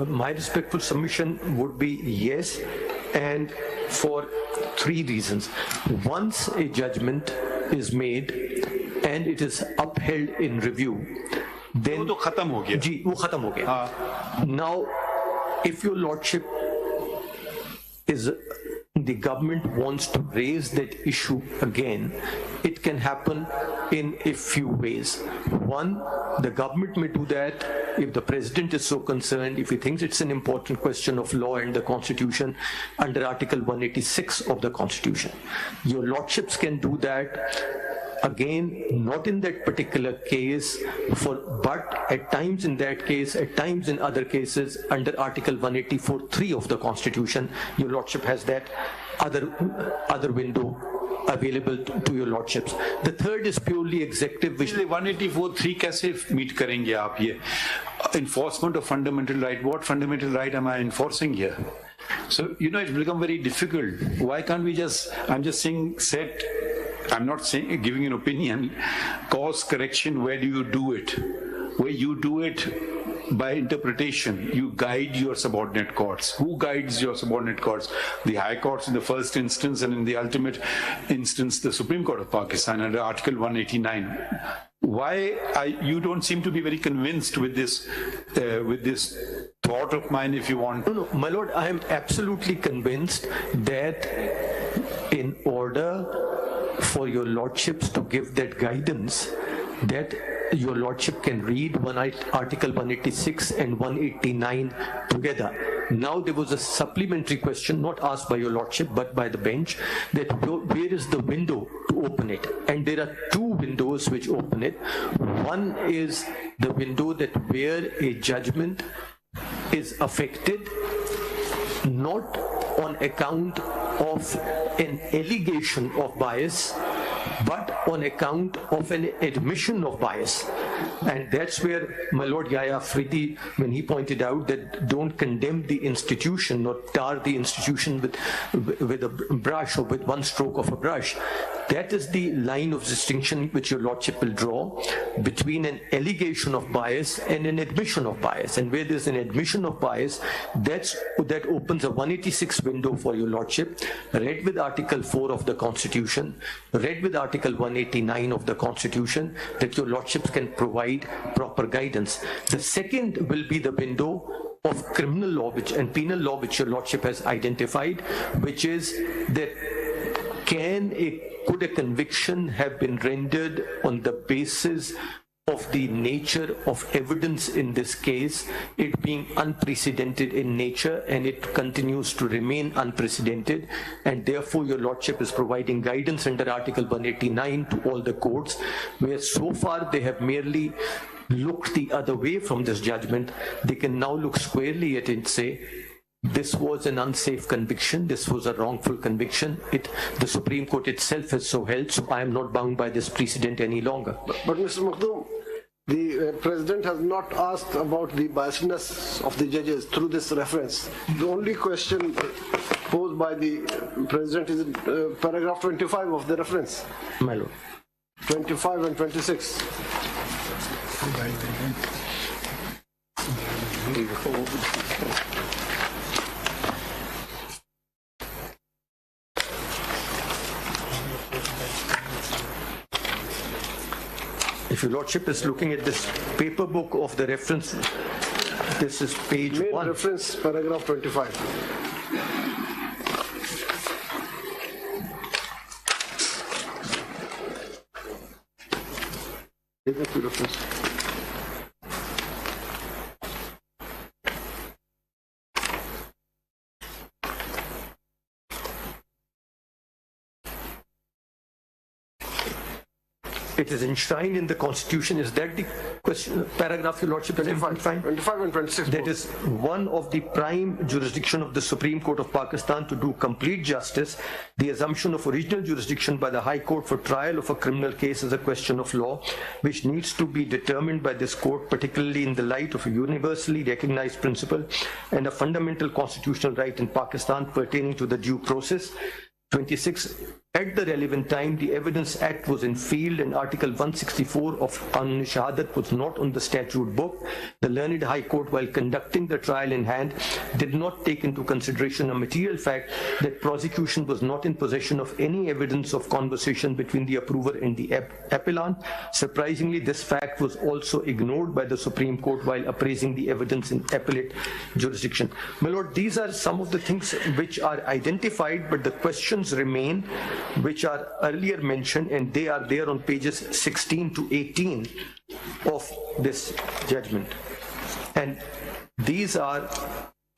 my respectful submission would be yes, and for three reasons. Once a judgment is made and it is upheld in review, then वो तो खत्म हो गया। जी वो खत्म हो गया। Now, if your lordship is the government wants to raise that issue again, it can happen in a few ways. One, the government may do that if the president is so concerned, if he thinks it's an important question of law and the constitution under Article 186 of the constitution. Your lordships can do that. Again, not in that particular case, but at times in that case, at times in other cases, under Article 184(3) of the Constitution, your lordship has that other window available to your lordships. The third is purely executive, which 184(3) कैसे meet करेंगे आप ये? Enforcement of fundamental right. What fundamental right am I enforcing here? So, you know, it's become very difficult. Why can't we just, I'm just saying, I'm not saying, giving an opinion, cause correction, where do you do it? Where you do it by interpretation, you guide your subordinate courts. Who guides your subordinate courts? The high courts in the first instance, and in the ultimate instance, the Supreme Court of Pakistan under Article 189. You don't seem to be very convinced with this thought of mine, if you want. No, my lord, I am absolutely convinced that in order for your lordships to give that guidance, that your lordship can read Article 186 and 189 together. Now there was a supplementary question not asked by your lordship but by the bench, that where is the window to open it? And there are two windows which open it. One is the window that where a judgment is affected not on account of an allegation of bias, but on account of an admission of bias. And that's where my Lord Yahya Afridi, when he pointed out that don't condemn the institution or tar the institution with a brush or with one stroke of a brush, that is the line of distinction which your lordship will draw between an allegation of bias and an admission of bias. And where there's an admission of bias, that opens a 186 window for your lordship, read with Article 4 of the Constitution, read with Article 189 of the Constitution, that your lordships can provide proper guidance. The second will be the window of criminal law and penal law which your lordship has identified, which is that could a conviction have been rendered on the basis of the nature of evidence in this case, it being unprecedented in nature, and it continues to remain unprecedented, and therefore your lordship is providing guidance under Article 189 to all the courts, where so far they have merely looked the other way from this judgment. They can now look squarely at it and say, this was an unsafe conviction, this was a wrongful conviction. The Supreme Court itself has so held, so I am not bound by this precedent any longer. But Mr. Makhdoom, the President has not asked about the biasness of the judges through this reference. The only question posed by the President is paragraph 25 of the reference. My Lord. 25 and 26. If your lordship is looking at this paper book of the reference, this is page Main 1. Reference, paragraph 25. Reference. It is enshrined in the Constitution. Is that the question, paragraph your lordship has 25 and 26. That is one of the prime jurisdiction of the Supreme Court of Pakistan to do complete justice. The assumption of original jurisdiction by the High Court for trial of a criminal case is a question of law, which needs to be determined by this court, particularly in the light of a universally recognized principle and a fundamental constitutional right in Pakistan pertaining to the due process. 26. At the relevant time, the Evidence Act was in field and Article 164 of Qanun Shahadat was not on the statute book. The learned High Court, while conducting the trial in hand, did not take into consideration a material fact that prosecution was not in possession of any evidence of conversation between the approver and the appellant. Surprisingly, this fact was also ignored by the Supreme Court while appraising the evidence in appellate jurisdiction. My Lord, these are some of the things which are identified, but the questions remain, which are earlier mentioned, and they are there on pages 16 to 18 of this judgment. And these are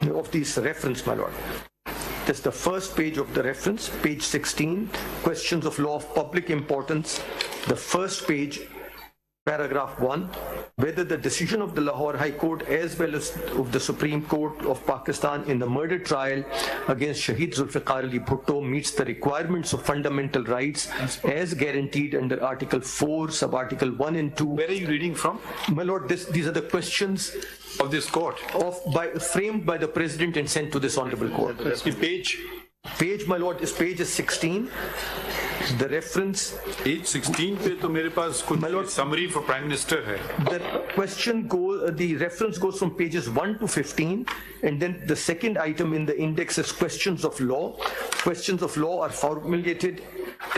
of these reference, my Lord. That's the first page of the reference, page 16, questions of law of public importance. The first page, paragraph 1, whether the decision of the Lahore High Court as well as of the Supreme Court of Pakistan in the murder trial against Shaheed Zulfiqar Ali Bhutto meets the requirements of fundamental rights as guaranteed under Article 4, Sub-Article 1 and 2. Where are you reading from? My Lord, these are the questions Of this court? framed by the President and sent to this Honorable Court. The page? Page, my Lord, page is 16. The reference. Page 16 पे तो मेरे पास कुछ summary for Prime Minister है. The reference goes from pages 1 to 15, and then the second item in the index is questions of law. Questions of law are formulated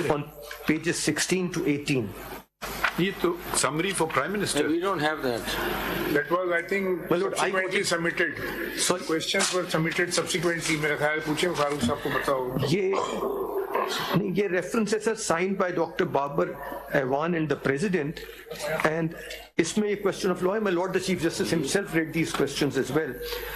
on pages 16 to 18. ये तो summary for Prime Minister. We don't have that. That was, I think, subsequently submitted. Sorry? Questions were submitted subsequently. मेरा ख्याल पूछे फारूक साहब को बताओ. ये references are signed by Dr. Babar Awan and the President, and इसमें ये question of law है. My Lord the Chief Justice himself read these questions as well.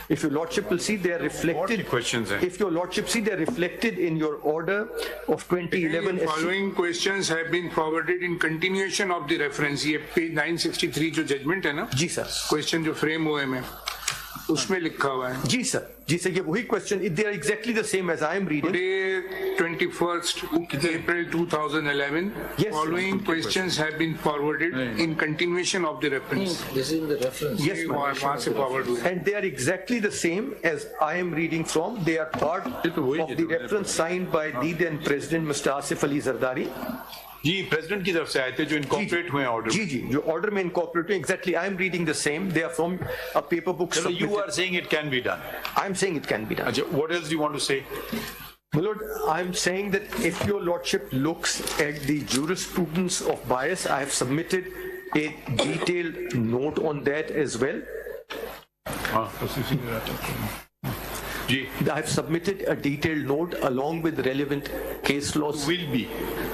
If your Lordship will see, they are reflected. What questions हैं? If your Lordship see, they are reflected in your order of 2011. The following questions have been forwarded in continuation of the reference. ये page 963 जो judgment है ना? जी sir. Question जो frame हुए में उसमें लिखा हुआ है. जी sir, ये वही question. They are exactly the same as I am reading. Today, 21st April 2011. Yes, following questions have been forwarded in continuation of the reference. This is in the reference. Yes, ma'am. वहाँ से forward हुए. And they are exactly the same as I am reading from. They are part of the reference signed by the then President, Mr. Asif Ali Zardari. Ji president की तरफ से आए थे जो incorporate हुए ऑर्डर. जी जो order में incorporate हुए. Exactly, I am reading the same. They are from a paper book. So you are saying it can be done. I am saying it can be done. What else do you want to say? My Lord, I am saying that if your Lordship looks at the jurisprudence of bias, I have submitted a detailed note on that as well. I have submitted a detailed note along with relevant case laws. Will be.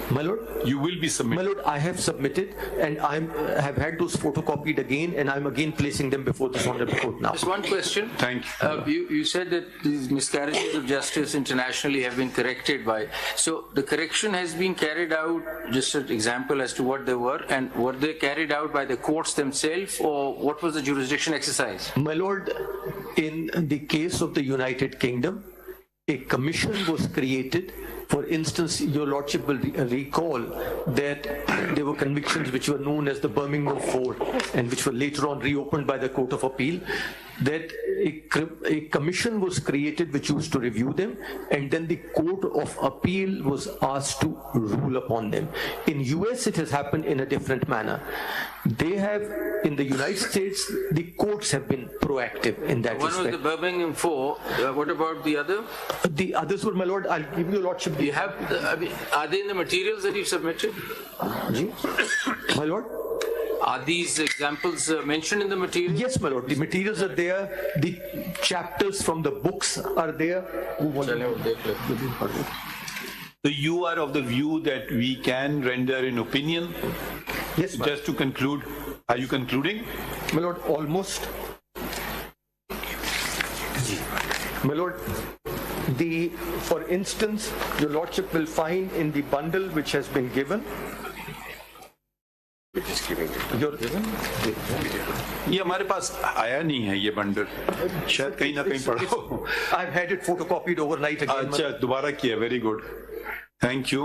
My Lord? You will be submitting. My Lord, I have submitted, and I have had those photocopied again, and I'm again placing them before this Honorable Court now. Just one question. Thank you. You said that these miscarriages of justice internationally have been corrected by. So the correction has been carried out, just an example as to what they were, and were they carried out by the courts themselves, or what was the jurisdiction exercise? My Lord, in the case of the United Kingdom, a commission was created. For instance, your Lordship will recall that there were convictions which were known as the Birmingham Four and which were later on reopened by the Court of Appeal, that a commission was created which used to review them, and then the Court of Appeal was asked to rule upon them. In US, it has happened in a different manner. They have, in the United States, the courts have been proactive in that respect. One was the Birmingham Four. What about the other? The others were, my Lord, I'll give you Lordship. You have, are they in the materials that you've submitted? My Lord? Are these examples mentioned in the materials? Yes, my Lord. The materials are there. The chapters from the books are there. So you are of the view that we can render an opinion? Yes, ma'am. Just to conclude, are you concluding? My Lord, almost. My Lord, for instance, your Lordship will find in the bundle which has been given. ये हमारे पास आया नहीं है ये bundle, शायद कहीं ना कहीं पढ़ा हो. I've had it photocopied overnight again. अच्छा, दोबारा किया. Very good. Thank you.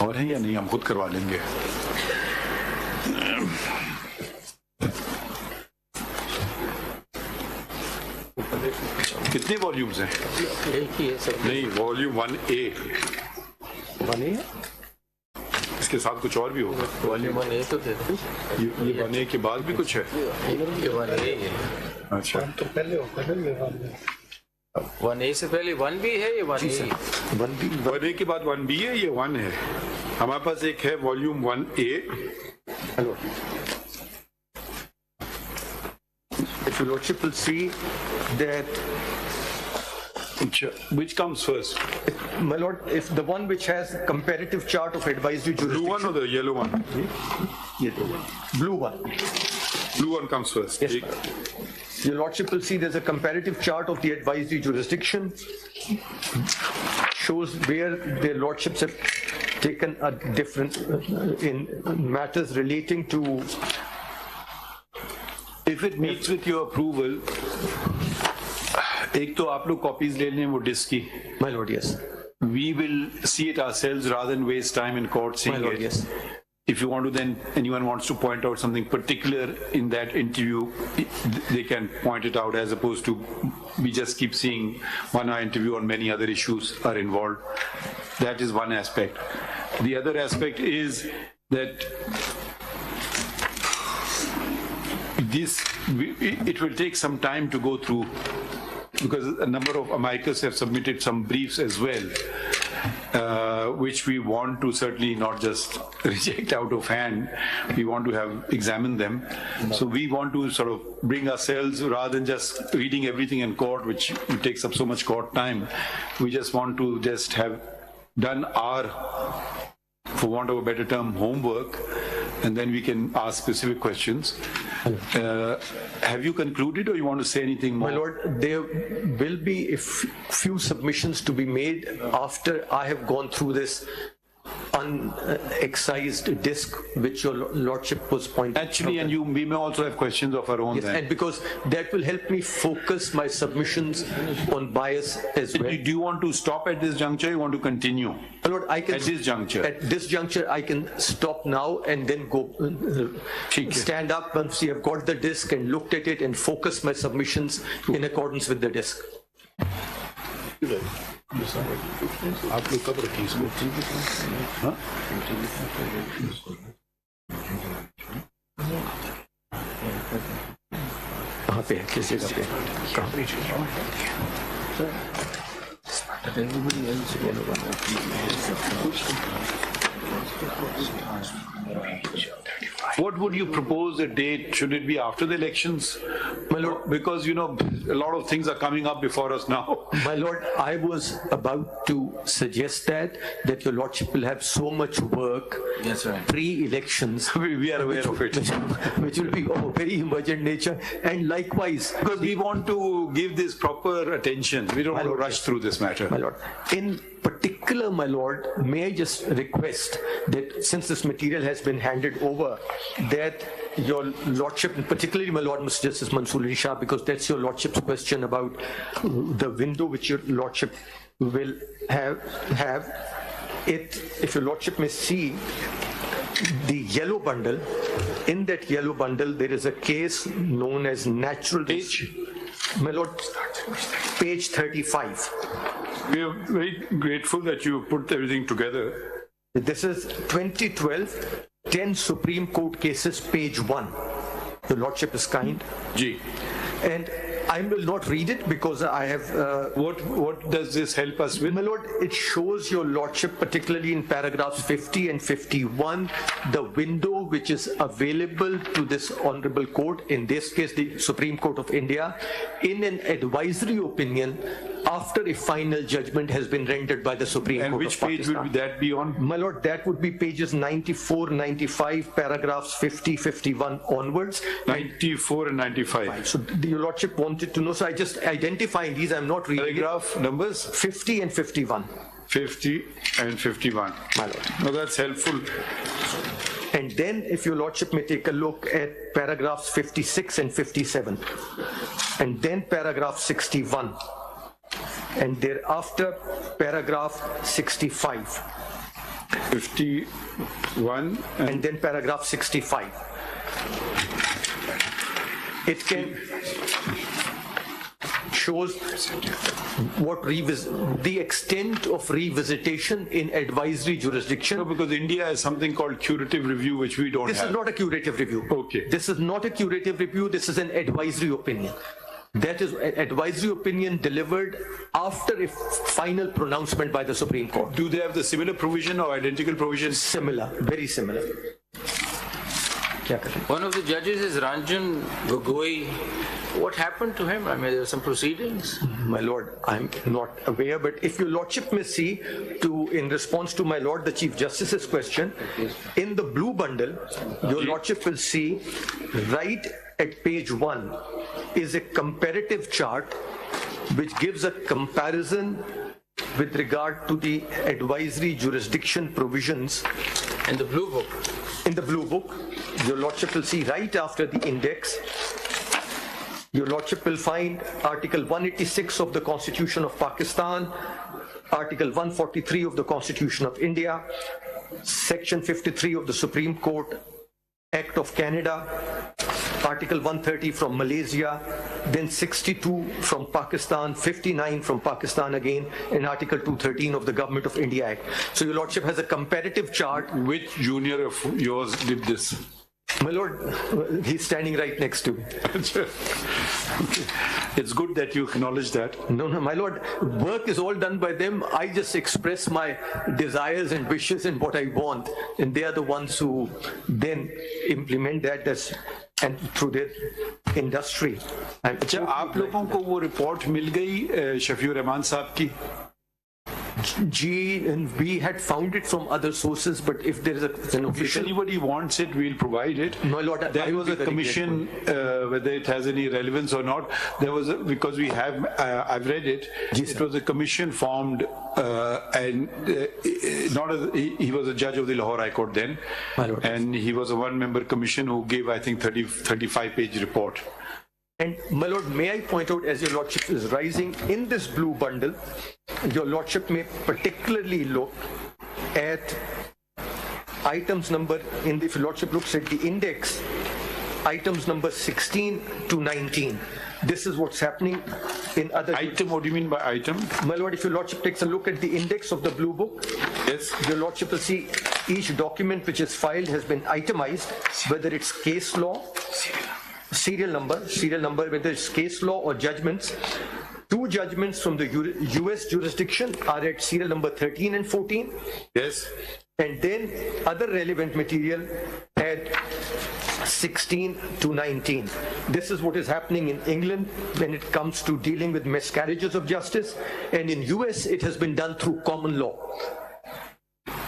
और है या नहीं, हम खुद करवा लेंगे. कितने वॉल्यूम्स हैं? एक ही है सब। नहीं, वॉल्यूम 1A, इसके साथ कुछ और भी होगा। वॉल्यूम 1A तो दे दो। ये 1A के बाद भी कुछ है? ये 1A है। अच्छा, तो पहले होगा ना मेरा 1A से पहले 1B है, ये 1A है। 1A के बाद 1B है, ये 1 है। हमारे पास एक है volume 1A। Hello. If your lordship will see that, Which comes first? my lord, if the one which has comparative chart of advisory Blue jurisdiction, one or the yellow one? blue one. Blue one comes first. Yes, your lordship will see there's a comparative chart of the advisory jurisdiction, shows where their lordships have taken a different in matters relating to. If it meets with your approval, एक तो आप लोग copies ले लें वो disc की. My lord, yes. We will see it ourselves rather than waste time in court My seeing lord, it. yes. If you want to then, anyone wants to point out something particular in that interview, they can point it out as opposed to we just keep seeing 1 hour interview on many other issues are involved. That is one aspect. The other aspect is that it will take some time to go through because a number of amicus have submitted some briefs as well. Which we want to certainly not just reject out of hand, we want to have examined them. So we want to sort of bring ourselves, rather than just reading everything in court, which takes up so much court time, we just want to just have done our, for want of a better term, homework, and then we can ask specific questions. Have you concluded or you want to say anything more? My lord, there will be a few submissions to be made after I have gone through this unexcised disc which your lordship was pointing out. Actually, and we may also have questions of our own Yes, then. and because that will help me focus my submissions on bias as well. Do you want to stop at this juncture or you want to continue? My lord, I can At this juncture? At this juncture, I can stop now and then go stand up once you have got the disc and looked at it and focus my submissions in accordance with the disc. आप लोग कब रखी इसको? हाँ? कहाँ पे है, किस जगह पे? कहाँ पे? What would you propose a date? Should it be after the elections? My lord, Because, you know, a lot of things are coming up before us now. my lord, I was about to suggest that your lordship will have so much work That's right. pre-elections, We are aware of it. which will be of very emergent nature, and likewise, Because we want to give this proper attention. We don't want to rush through this matter. my lord, in particular, my lord, may I just request that since this material has been handed over, that your lordship, and particularly my lord, Mr. Justice Mansoor Ali Shah, because that's your lordship's question about the window which your lordship will have it, if your lordship may see the yellow bundle, in that yellow bundle there is a case known as natural Page? My lord, page 35. We are very grateful that you put everything together. This is 2012, 10 Supreme Court cases, page 1. Your lordship is kind. G. And I will not read it because I have... What does this help us with? My lord, it shows your lordship, particularly in paragraphs 50 and 51, the window which is available to this honorable court, in this case the Supreme Court of India, in an advisory opinion after a final judgment has been rendered by the Supreme And Court which of page Pakistan. would that be on? My lord, that would be pages 94, 95, paragraphs 50, 51 onwards. 94 and 95. So your lordship wanted to know, so I just identifying these, I'm not reading it. Paragraph numbers 50 and 51. 50 and 51. My lord. Now that's helpful. And then if your lordship may take a look at paragraphs 56 and 57, and then paragraph 61, and thereafter paragraph 65, 51 and then paragraph 65. It can shows the extent of revisitation in advisory jurisdiction. No, because India has something called curative review, which we don't have. This is not a curative review. Okay. This is not a curative review. This is an advisory opinion. That is an advisory opinion delivered after a final pronouncement by the Supreme Court. Do they have the similar provision or identical provisions? Similar, very similar. One of the judges is Ranjan Gogoi. What happened to him? I mean, there were some proceedings. My Lord, I'm not aware, but if your Lordship may see, in response to my Lord the Chief Justice's question, in the blue bundle, your Lordship will see right at page 1 is a comparative chart which gives a comparison with regard to the advisory jurisdiction provisions. In the blue book. In the blue book, your Lordship will see right after the index, your Lordship will find Article 186 of the Constitution of Pakistan, Article 143 of the Constitution of India, Section 53 of the Supreme Court Act of Canada, Article 130 from Malaysia, then 62 from Pakistan, 59 from Pakistan again, and Article 213 of the Government of India Act. So your Lordship has a comparative chart. Which junior of yours did this? My Lord, he's standing right next to me. It's good that you acknowledge that. No, my Lord, work is all done by them. I just express my desires and wishes and what I want, and they are the ones who then implement that and through their industry. अच्छा, आप लोगों को वो report मिल गई शफीउर रहमान साहब की? And we had found it from other sources, but if there is an official... If anybody wants it, we'll provide it. My Lord, there was a commission, whether it has any relevance or not. There was because we have, I've read it. It was a commission formed, and he was a judge of the Lahore High Court then, my Lord, and he was a one-member commission who gave, I think, 35-page report. And my Lord, may I point out, as your Lordship is rising, in this blue bundle, your Lordship may particularly look at items number, if your Lordship looks at the index, items number 16 to 19. This is what's happening in other... Item, what do you mean by item? My Lord, if your Lordship takes a look at the index of the blue book, yes, your Lordship will see each document which is filed has been itemized, whether it's case law, serial number, whether it's case law or judgments. 2 judgments from the US jurisdiction are at serial number 13 and 14. Yes. And then other relevant material at 16 to 19. This is what is happening in England when it comes to dealing with miscarriages of justice. And in US, it has been done through common law,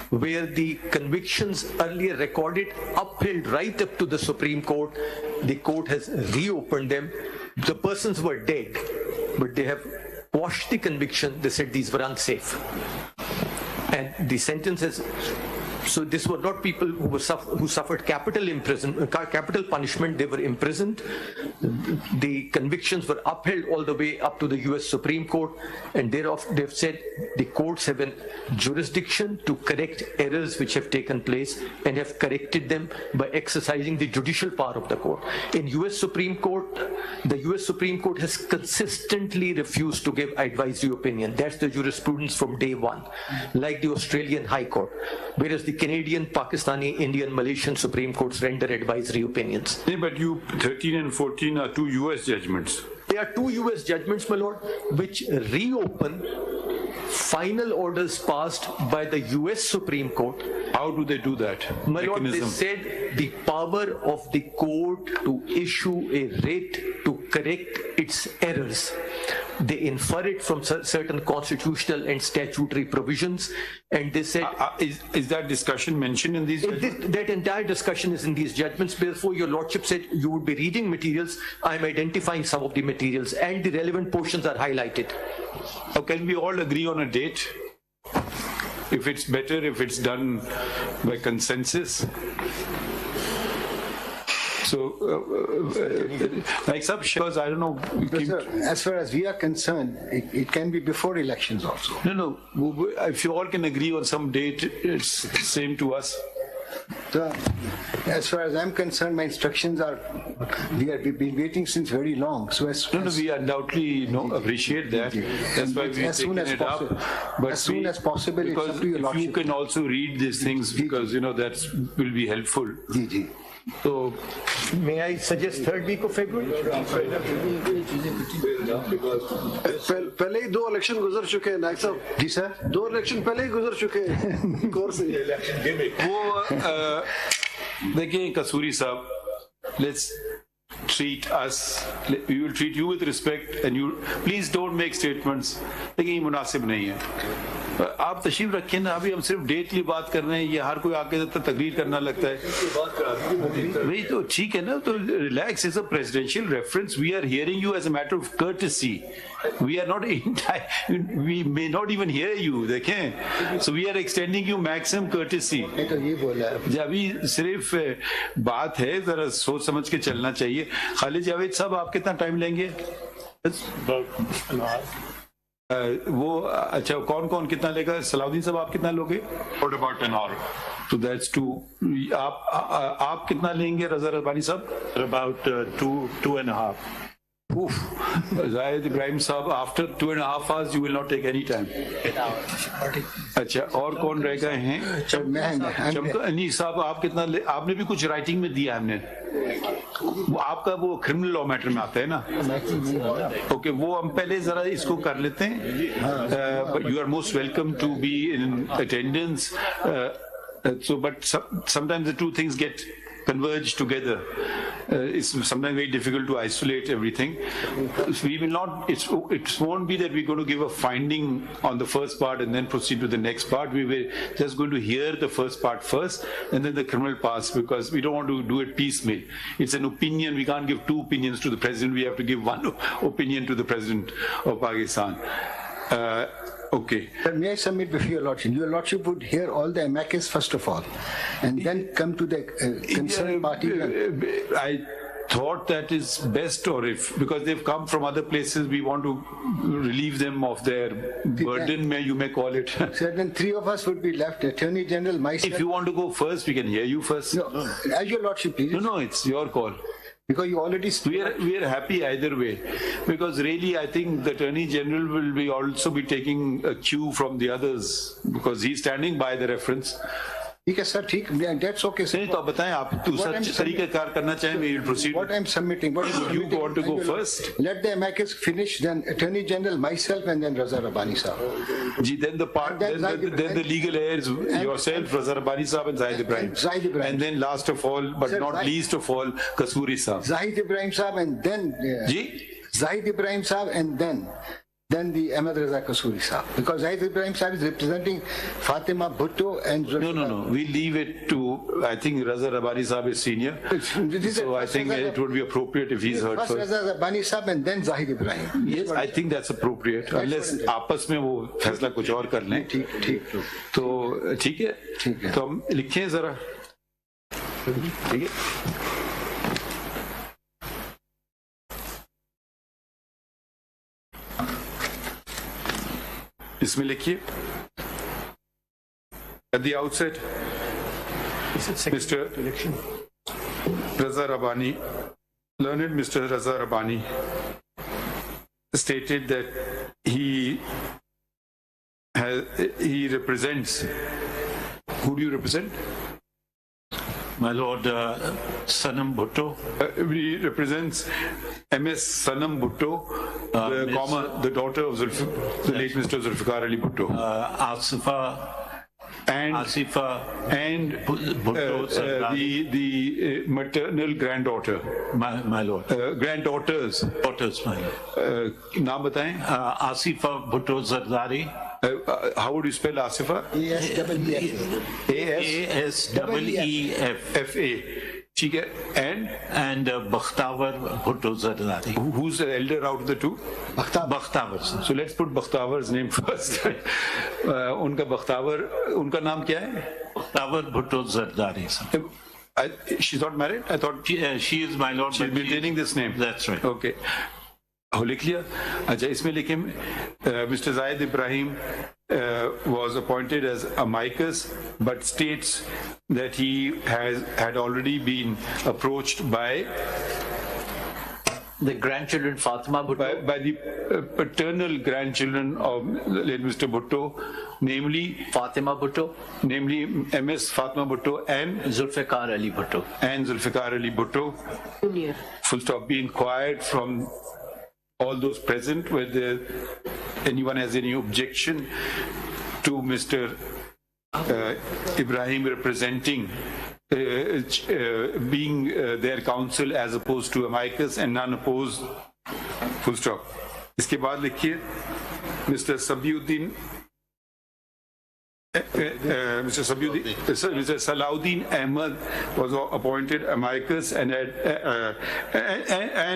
where the convictions earlier recorded upheld right up to the Supreme Court. The court has reopened them. The persons were dead, but they have quashed the conviction. They said these were unsafe. And the sentences, so these were not people who suffered capital punishment. They were imprisoned. The convictions were upheld all the way up to the US Supreme Court, and thereof they've said the courts have a jurisdiction to correct errors which have taken place and have corrected them by exercising the judicial power of the court. In US Supreme Court, the US Supreme Court has consistently refused to give advisory opinion. That's the jurisprudence from day one, like the Australian High Court, whereas the Canadian, Pakistani, Indian, Malaysian Supreme Courts render advisory opinions. Yeah, but 13 and 14 are 2 US judgments. There are 2 US judgments, my Lord, which reopen final orders passed by the US Supreme Court. How do they do that? My Lord, they said the power of the court to issue a writ to correct its errors. They infer it from certain constitutional and statutory provisions, and they said... Is that discussion mentioned in these judgments? That entire discussion is in these judgments. Therefore, your Lordship said you would be reading materials. I'm identifying some of the materials, and the relevant portions are highlighted. Now, can we all agree on a date? If it's better, if it's done by consensus? So, like some shows, I don't know. As far as we are concerned, it can be before elections also. No. If you all can agree on some date, it's same to us. As far as I'm concerned, my instructions are, we've been waiting since very long. So we undoubtedly appreciate that. That's why we've taken it up. But as soon as possible, because it's up to your if lordship. you can also read these things, because that will be helpful. So, May I suggest third week of February? पहले ही 2 election गुजर चुके हैं नायक साहब जी sir 2 election पहले ही गुजर चुके हैं course से वो देखिए कसूरी साहब, let's treat us, we will treat you with respect and you please don't make statements. लेकिन ये मुनासिब नहीं है. आप तशरीफ रखें ना, अभी हम सिर्फ डेट की बात कर रहे हैं, ये हर कोई आके तकरीर करना लगता है. वही तो ठीक है ना, तो relax. Is a presidential reference. We are hearing you as a matter of courtesy. We are not we may not even hear you. देखें, so we are extending you maximum courtesy. तो ये बोला है. अभी सिर्फ बात है, जरा सोच समझ के चलना चाहिए. खालिद जावेद साहब, आप कितना टाइम लेंगे? वो अच्छा, कौन कौन कितना लेगा? सलाउद्दीन साहब, आप कितना लोगे? About an hour. So that's 2. आप कितना लेंगे? रजा रब्बानी साहब? About 2.5. जाहिद इब्राहिम साहब, after 2.5 hours you will not take any time. अच्छा, और कौन रह गए हैं? चमका साहब, आप कितना आपने भी कुछ राइटिंग में दिया हमने. आपका वो क्रिमिनल लॉ मैटर में आता है ना? ओके, वो हम पहले जरा इसको कर लेते हैं. But you are most welcome to be in attendance. So but sometimes the two things get converged together. It's sometimes very difficult to isolate everything. We will not, it won't be that we're going to give a finding on the first part and then proceed to the next part. We were just going to hear the first part first and then the criminal parts, because we don't want to do it piecemeal. It's an opinion. We can't give 2 opinions to the president. We have to give 1 opinion to the president of Pakistan. Okay. May I submit before your lordship? Your lordship would hear all the amicus first of all, and then come to the concerned party. I thought that is best, or if, because they've come from other places, we want to relieve them of their burden, you may call it. So then 3 of us would be left, Attorney General, myself. If you want to go first, we can hear you first. No, as your lordship, please. No, it's your call. Because you already... We are happy either way, because really I think the Attorney General will be also be taking a cue from the others, because he's standing by the reference. ठीक है sir, ठीक, that's okay sir. नहीं तो आप बताएं, आप दूसरा तरीके कार करना चाहें, we will proceed. What I'm submitting, you want to go first? Let the amicus finish, then Attorney General, myself, and then Raza Rabbani sahab. Then the part, then the legal heirs, yourself, Raza Rabbani sahab, and Zahid Ibrahim. And then last of all, but sir, not least of all, Kasuri sahab. Zahid Ibrahim sahab, and then Zahid Ibrahim sahab, and then the Ahmed Raza Kasuri sahab. Because Zahid Ibrahim sahab is representing Fatima Bhutto and... No. We leave it to, I think Raza Rabbani sahab is senior. So I think it would be appropriate if he's heard first. Raza Rabbani sahab and then Zahid Ibrahim. Yes, I think that's appropriate. Unless आपस में वो फैसला कुछ और कर लें. ठीक. तो ठीक है. तो हम लिखें जरा. ठीक है. इसमें लिखिए. At the outset, Mr. Raza Rabbani, learned Mr. Raza Rabbani, stated that he represents. Who do you represent? My Lord, Sanam Bhutto. He represents MS Sanam Bhutto, the daughter of the late Mr. Zulfikar Ali Bhutto. Asifa and Bhutto, the maternal granddaughter. My Lord. Granddaughters. Daughters, my Lord. नाम बताएं. Asifa Bhutto Zardari. How would you spell Asifa? A-S-E-E-F-A. ठीक है. And Bakhtawar Bhutto Zardari. Who's the elder out of the two? Bakhtawar. So let's put Bakhtawar's name first. उनका Bakhtawar, उनका नाम क्या है? Bakhtawar Bhutto Zardari. She's not married? I thought she is, my Lord. She's maintaining this name. That's right. Okay. लिख लिया. अच्छा, इसमें लिखे Mr. Zahid Ibrahim was appointed as amicus, but states that he had already been approached by The grandchildren Fatima Bhutto. by the paternal grandchildren of late Mr. Bhutto, namely Fatima Bhutto, namely MS Fatima Bhutto and Zulfikar Ali Bhutto. Zulfikar Ali Bhutto. Junior. Full stop. Be inquired from all those present whether anyone has any objection to Mr. Ibrahim representing being their counsel as opposed to amicus, and none opposed. Full stop. इसके बाद लिखिए Mr. Sabiuddin Mr. Salahuddin Ahmad was appointed amicus and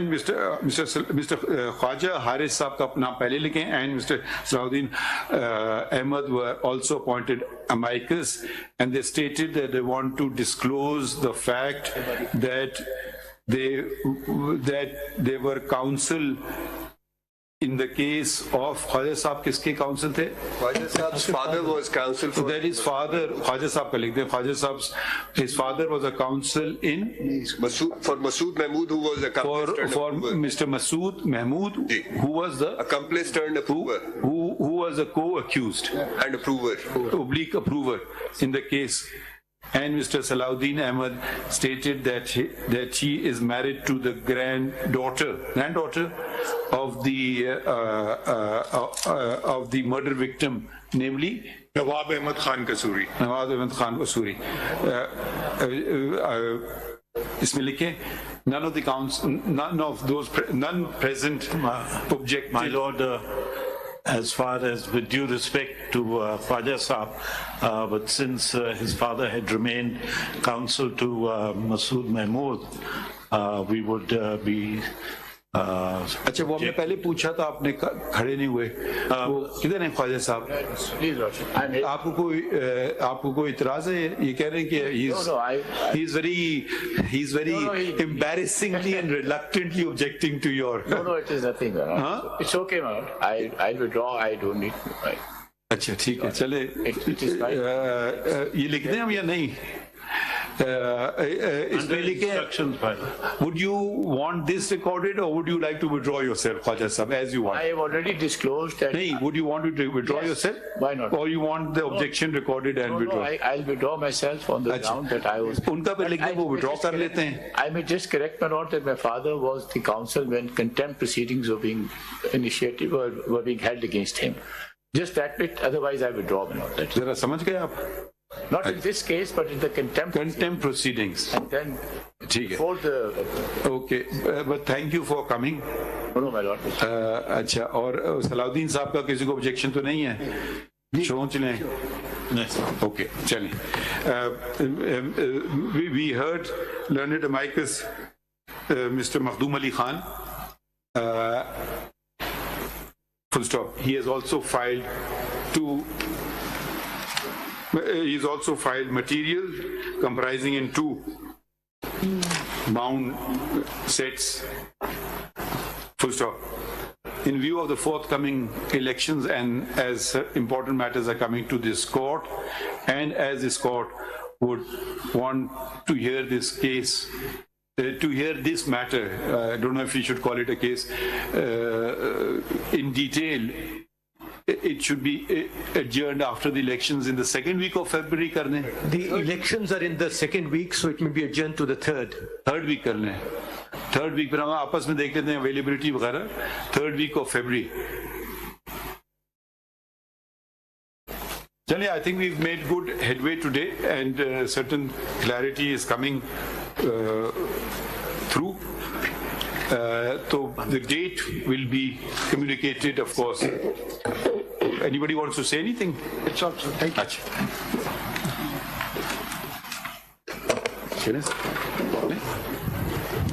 Mr. Khwaja Haris Saab का नाम पहले लिखें, and Mr. Salahuddin Ahmad were also appointed amicus, and they stated that they want to disclose the fact that they were counsel in the case of Khwaja Saab. किसके counsel थे? Khwaja Saab's father was counsel for... That his father, Khwaja Saab का लिख दें, Khwaja Saab's, his father was a counsel in... for Masood Mahmood, who was accomplice turned For approver. Mr. Masood Mahmood, who was the... Accomplice turned approver. Who was a co-accused. And approver. Oblique approver in the case. And Mr. Salahuddin Ahmad stated that he is married to the granddaughter of the murder victim, namely Nawab Ahmad Khan Kasuri. Nawab Ahmad Khan Kasuri. इसमें लिखे none present objected. My Lord, as far as with due respect to Khwaja Saab, but since his father had remained counsel to Masood Mahmood, we would be... अच्छा वो हमने पहले पूछा था, आपने खड़े नहीं हुए, वो किधर हैं ख्वाजा साहब? आपको कोई इतराज है? ये कह रहे हैं कि he's very embarrassingly and reluctantly objecting to your... No, it is nothing. It's okay, man. I'll withdraw. I don't need... अच्छा ठीक है, चले ये लिख दें हम या नहीं? इसमें लिखे, would you want this recorded or would you like to withdraw yourself, Khwaja Sahab, as you want? I have already disclosed that... नहीं, would you want to withdraw yourself? Why not? Or you want the objection recorded and withdraw? I'll withdraw myself on the ground that I was... उनका पे लिख दें, वो withdraw कर लेते हैं. I may just correct, my lord, that my father was the counsel when contempt proceedings were being initiated or were being held against him. Just that bit, otherwise I withdraw, my lord. जरा समझ गए आप? Not in this case, but in the contempt proceedings. And then before the... Okay, but thank you for coming. No, my lord. अच्छा, और सलाउद्दीन साहब का किसी को objection तो नहीं है? सोच लें. Okay, चलें. We heard learned amicus Mr. Makhdoom Ali Khan. Full stop. He has also filed material comprising in 2 bound sets. Full stop. In view of the forthcoming elections and as important matters are coming to this court, and as this court would want to hear this case, to hear this matter, I don't know if we should call it a case, in detail, it should be adjourned after the elections in the second week of February. Karne. The elections are in the second week, so it may be adjourned to the third. Third week karne. Third week, फिर हम आपस में देख लेते हैं availability वगैरह. Third week of February. Chale, I think we've made good headway today, and certain clarity is coming through. So the date will be communicated, of course. Anybody wants to say anything? It's all, thank you. Achha.